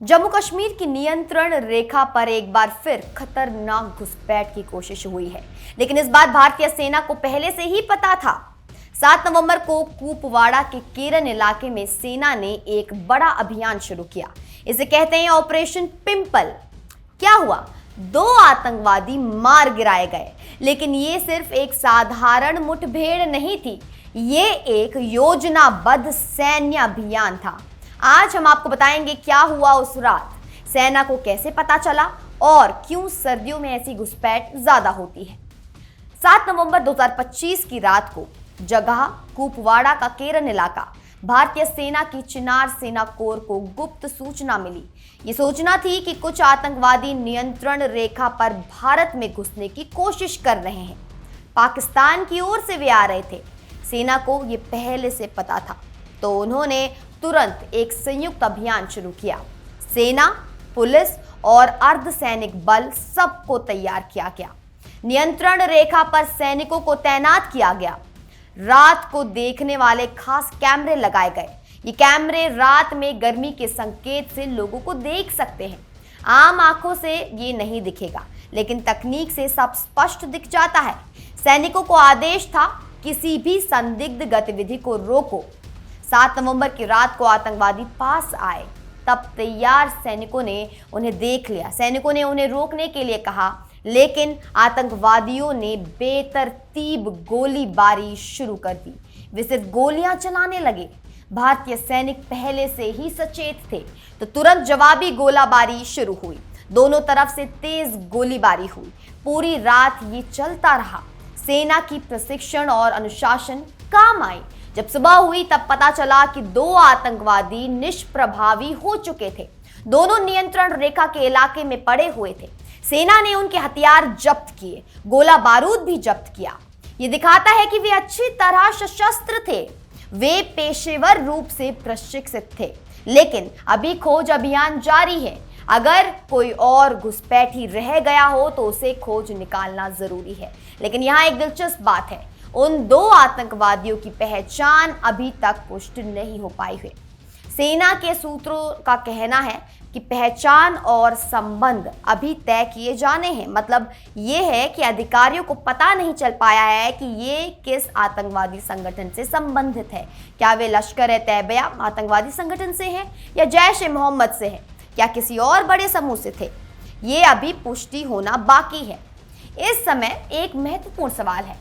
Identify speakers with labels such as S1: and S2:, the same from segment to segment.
S1: जम्मू कश्मीर की नियंत्रण रेखा पर एक बार फिर खतरनाक घुसपैठ की कोशिश हुई है, लेकिन इस बार भारतीय सेना को पहले से ही पता था। 7 नवंबर को कुपवाड़ा के केरन इलाके में सेना ने एक बड़ा अभियान शुरू किया। इसे कहते हैं ऑपरेशन पिंपल। क्या हुआ? 2 आतंकवादी मार गिराए गए, लेकिन ये सिर्फ एक साधारण मुठभेड़ नहीं थी, ये एक योजनाबद्ध सैन्य अभियान था। आज हम आपको बताएंगे क्या हुआ उस रात, सेना को कैसे पता चला और क्यों सर्दियों में ऐसी घुसपैठ ज्यादा होती है। 7 नवंबर 2025 की रात को जगह कुपवाड़ा का केरन इलाका, भारतीय सेना की चिनार सेना कोर को गुप्त सूचना मिली। ये सूचना थी कि कुछ आतंकवादी नियंत्रण रेखा पर भारत में घुसने की कोशिश कर रहे हैं। पाकिस्तान की ओर से वे आ रहे थे। सेना को ये पहले से पता था, तो उन्होंने तुरंत एक संयुक्त अभियान शुरू किया। सेना, पुलिस और अर्धसैनिक बल सबको तैयार किया गया। नियंत्रण रेखा पर सैनिकों को तैनात किया गया। रात को देखने वाले खास कैमरे लगाए गए। ये कैमरे रात में गर्मी के संकेत से लोगों को देख सकते हैं। आम आंखों से ये नहीं दिखेगा, लेकिन तकनीक से सब स्पष्ट दिख जाता है। सैनिकों को आदेश था, किसी भी संदिग्ध गतिविधि को रोको। 7 नवंबर की रात को आतंकवादी पास आए, तब तैयार सैनिकों ने उन्हें देख लिया। सैनिकों ने उन्हें रोकने के लिए कहा, लेकिन आतंकवादियों ने बेतरतीब गोलीबारी शुरू कर दी। वे सिर्फ गोलियां चलाने लगे। भारतीय सैनिक पहले से ही सचेत थे, तो तुरंत जवाबी गोलाबारी शुरू हुई। दोनों तरफ से तेज गोलीबारी हुई। पूरी रात ये चलता रहा। सेना की प्रशिक्षण और अनुशासन काम आई। जब सुबह हुई तब पता चला कि 2 आतंकवादी निष्प्रभावी हो चुके थे। दोनों नियंत्रण रेखा के इलाके में पड़े हुए थे। सेना ने उनके हथियार जब्त किए, गोला बारूद भी जब्त किया। ये दिखाता है कि वे अच्छी तरह सशस्त्र थे। वे पेशेवर रूप से प्रशिक्षित थे। लेकिन अभी खोज अभियान जारी है। अगर कोई और घुसपैठी रह गया हो तो उसे खोज निकालना जरूरी है। लेकिन यहाँ एक दिलचस्प बात है, उन 2 आतंकवादियों की पहचान अभी तक पुष्टि नहीं हो पाई है। सेना के सूत्रों का कहना है कि पहचान और संबंध अभी तय किए जाने हैं। मतलब ये है कि अधिकारियों को पता नहीं चल पाया है कि ये किस आतंकवादी संगठन से संबंधित है। क्या वे लश्कर-ए-तैयबा आतंकवादी संगठन से है या जैश-ए-मोहम्मद से है, क्या किसी और बड़े समूह से थे? ये अभी पुष्टि होना बाकी है। इस समय एक महत्वपूर्ण सवाल है,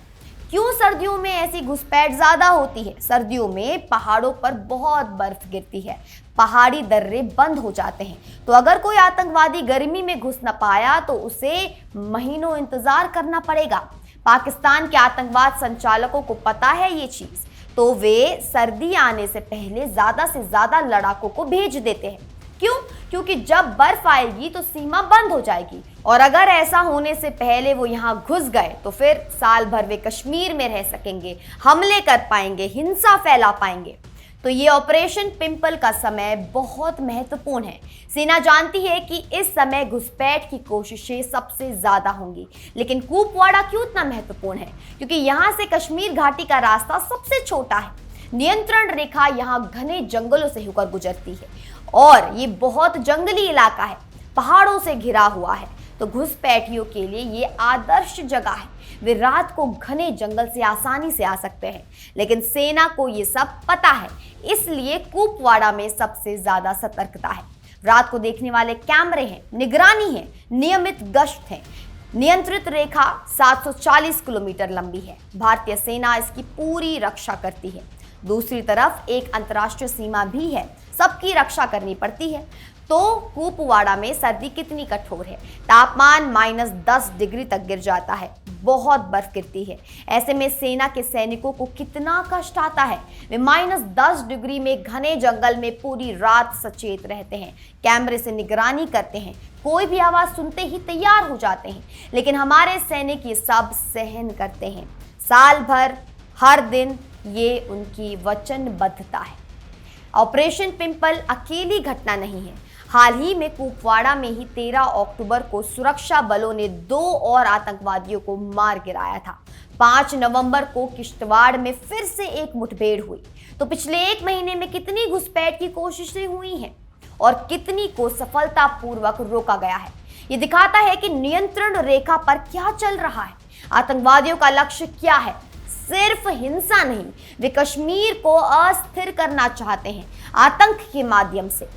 S1: क्यों सर्दियों में ऐसी घुसपैठ ज्यादा होती है? सर्दियों में पहाड़ों पर बहुत बर्फ गिरती है, पहाड़ी दर्रे बंद हो जाते हैं। तो अगर कोई आतंकवादी गर्मी में घुस न पाया तो उसे महीनों इंतजार करना पड़ेगा। पाकिस्तान के आतंकवाद संचालकों को पता है ये चीज, तो वे सर्दी आने से पहले ज्यादा से ज्यादा लड़ाकों को भेज देते हैं। क्यों? क्योंकि जब बर्फ आएगी तो सीमा बंद हो जाएगी, और अगर ऐसा होने से पहले वो यहाँ घुस गए तो फिर साल भर वे कश्मीर में रह सकेंगे, हमले कर पाएंगे, हिंसा फैला पाएंगे। तो ये ऑपरेशन पिंपल का समय बहुत महत्वपूर्ण है। सेना जानती है कि इस समय घुसपैठ की कोशिशें सबसे ज्यादा होंगी। लेकिन कुपवाड़ा क्यों इतना महत्वपूर्ण है? क्योंकि यहाँ से कश्मीर घाटी का रास्ता सबसे छोटा है। नियंत्रण रेखा यहाँ घने जंगलों से होकर गुजरती है और ये बहुत जंगली इलाका है, पहाड़ों से घिरा हुआ है। तो घुसपैठियों के लिए ये आदर्श जगह है। वे रात को घने जंगल से आसानी से आ सकते हैं, लेकिन सेना को ये सब पता है, इसलिए कुपवाड़ा में सबसे ज्यादा सतर्कता है। रात को देखने वाले कैमरे हैं, निगरानी है, नियमित गश्त है। नियंत्रित रेखा 740 किलोमीटर लंबी है। भारतीय सेना इसकी पूरी रक्षा करती है। दूसरी तरफ एक अंतर्राष्ट्रीय सीमा भी है, सबकी रक्षा करनी पड़ती है। तो कुपवाड़ा में सर्दी कितनी कठोर है? तापमान -10 डिग्री तक गिर जाता है, बहुत बर्फ गिरती है। ऐसे में सेना के सैनिकों को कितना कष्ट आता है। वे -10 डिग्री में घने जंगल में पूरी रात सचेत रहते हैं, कैमरे से निगरानी करते हैं, कोई भी आवाज सुनते ही तैयार हो जाते हैं। लेकिन हमारे सैनिक ये सब सहन करते हैं, साल भर, हर दिन। ये उनकी वचनबद्धता है। ऑपरेशन पिंपल अकेली घटना नहीं है। हाल ही में कुपवाड़ा में ही 13 अक्टूबर को सुरक्षा बलों ने 2 और आतंकवादियों को मार गिराया था। 5 नवंबर को किश्तवाड़ में फिर से एक मुठभेड़ हुई। तो पिछले 1 महीने में कितनी घुसपैठ की कोशिशें हुई हैं और कितनी को सफलतापूर्वक रोका गया है। ये दिखाता है कि नियंत्रण रेखा पर क्या चल रहा है। आतंकवादियों का लक्ष्य क्या है? सिर्फ हिंसा नहीं, वे कश्मीर को अस्थिर करना चाहते हैं। आतंक के माध्यम से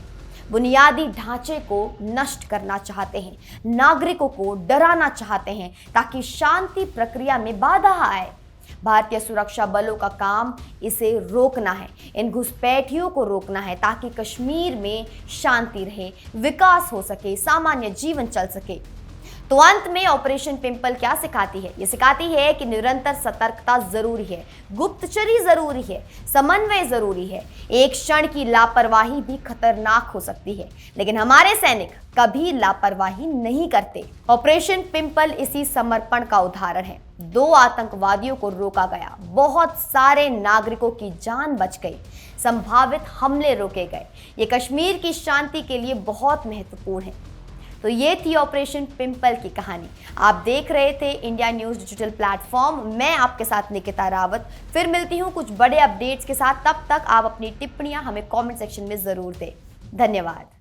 S1: बुनियादी ढांचे को नष्ट करना चाहते हैं, नागरिकों को डराना चाहते हैं ताकि शांति प्रक्रिया में बाधा आए। भारतीय सुरक्षा बलों का काम इसे रोकना है, इन घुसपैठियों को रोकना है ताकि कश्मीर में शांति रहे, विकास हो सके, सामान्य जीवन चल सके। तो अंत में ऑपरेशन पिंपल क्या सिखाती है? ये सिखाती है कि निरंतर सतर्कता जरूरी है, गुप्तचरी जरूरी है, समन्वय जरूरी है। एक क्षण की लापरवाही भी खतरनाक हो सकती है, लेकिन हमारे सैनिक कभी लापरवाही नहीं करते। ऑपरेशन पिंपल इसी समर्पण का उदाहरण है। 2 आतंकवादियों को रोका गया, बहुत सारे नागरिकों की जान बच गई, संभावित हमले रोके गए। ये कश्मीर की शांति के लिए बहुत महत्वपूर्ण है। तो ये थी ऑपरेशन पिंपल की कहानी। आप देख रहे थे इंडिया न्यूज़ डिजिटल प्लेटफॉर्म। मैं आपके साथ निकिता रावत। फिर मिलती हूँ कुछ बड़े अपडेट्स के साथ। तब तक आप अपनी टिप्पणियां हमें कमेंट सेक्शन में ज़रूर दें। धन्यवाद।